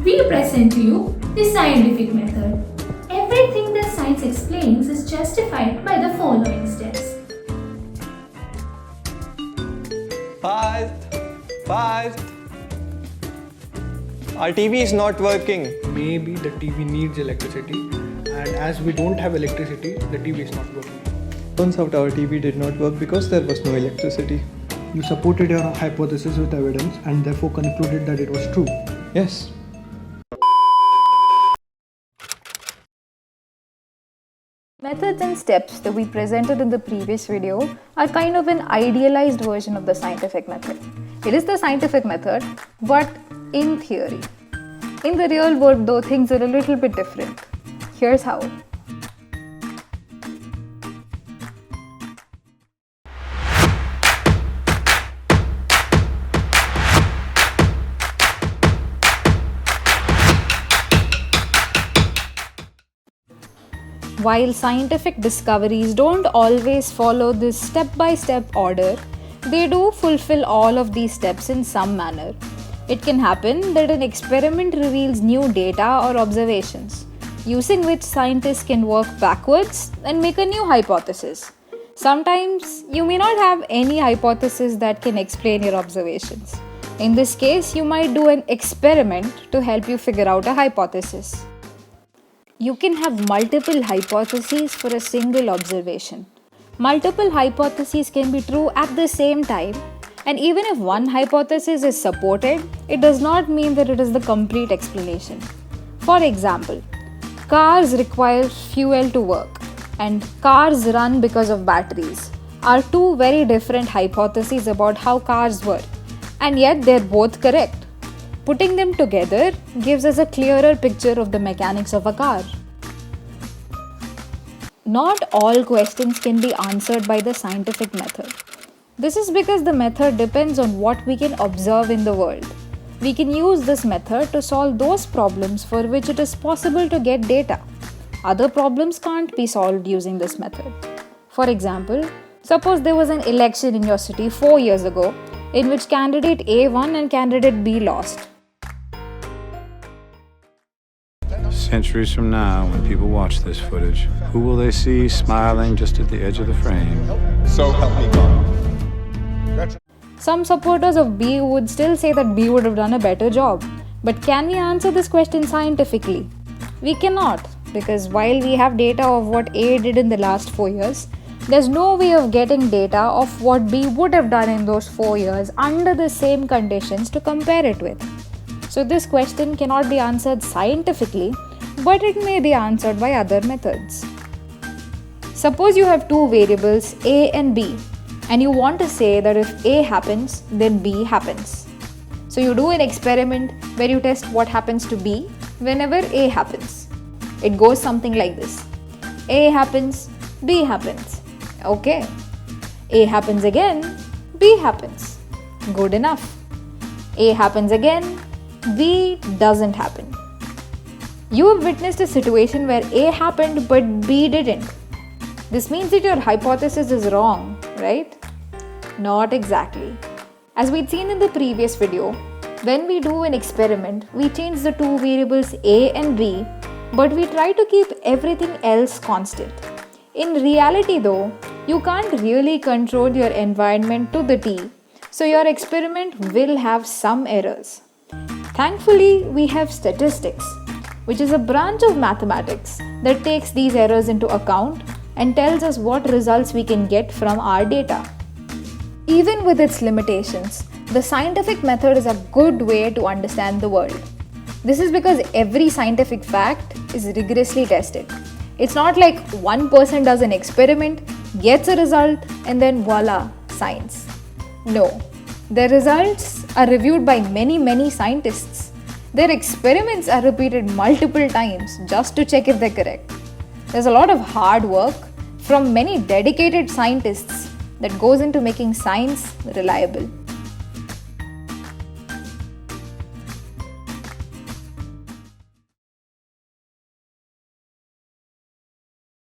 we present to you the scientific method. Everything that science explains is justified by the following steps. Fast! Our TV is not working. Maybe the TV needs electricity, and as we don't have electricity, the TV is not working. Turns out our TV did not work because there was no electricity. You supported your hypothesis with evidence and therefore concluded that it was true. Yes. Methods and steps that we presented in the previous video are kind of an idealized version of the scientific method. It is the scientific method, but in theory. In the real world though, things are a little bit different. Here's how. While scientific discoveries don't always follow this step-by-step order, they do fulfill all of these steps in some manner. It can happen that an experiment reveals new data or observations, using which scientists can work backwards and make a new hypothesis. Sometimes you may not have any hypothesis that can explain your observations. In this case, you might do an experiment to help you figure out a hypothesis. You can have multiple hypotheses for a single observation. Multiple hypotheses can be true at the same time, and even if one hypothesis is supported, it does not mean that it is the complete explanation. For example, cars require fuel to work, and cars run because of batteries are two very different hypotheses about how cars work, and yet they're both correct. Putting them together gives us a clearer picture of the mechanics of a car. Not all questions can be answered by the scientific method. This is because the method depends on what we can observe in the world. We can use this method to solve those problems for which it is possible to get data. Other problems can't be solved using this method. For example, suppose there was an election in your city 4 years ago in which candidate A won and candidate B lost. Centuries from now, when people watch this footage, who will they see smiling just at the edge of the frame? So help me God. Some supporters of B would still say that B would have done a better job. But can we answer this question scientifically? We cannot, because while we have data of what A did in the last 4 years, there's no way of getting data of what B would have done in those 4 years under the same conditions to compare it with. So this question cannot be answered scientifically, but it may be answered by other methods. Suppose you have two variables A and B, and you want to say that if A happens, then B happens. So you do an experiment where you test what happens to B whenever A happens. It goes something like this. A happens, B happens. Okay. A happens again, B happens. Good enough. A happens again, B doesn't happen. You have witnessed a situation where A happened but B didn't. This means that your hypothesis is wrong, right? Not exactly. As we'd seen in the previous video, when we do an experiment, we change the two variables A and B, but we try to keep everything else constant. In reality though, you can't really control your environment to the T, so your experiment will have some errors. Thankfully, we have statistics, which is a branch of mathematics that takes these errors into account and tells us what results we can get from our data. Even with its limitations, the scientific method is a good way to understand the world. This is because every scientific fact is rigorously tested. It's not like one person does an experiment, gets a result, and then voila, science. No. Their results are reviewed by many scientists. Their experiments are repeated multiple times just to check if they're correct. There's a lot of hard work from many dedicated scientists that goes into making science reliable.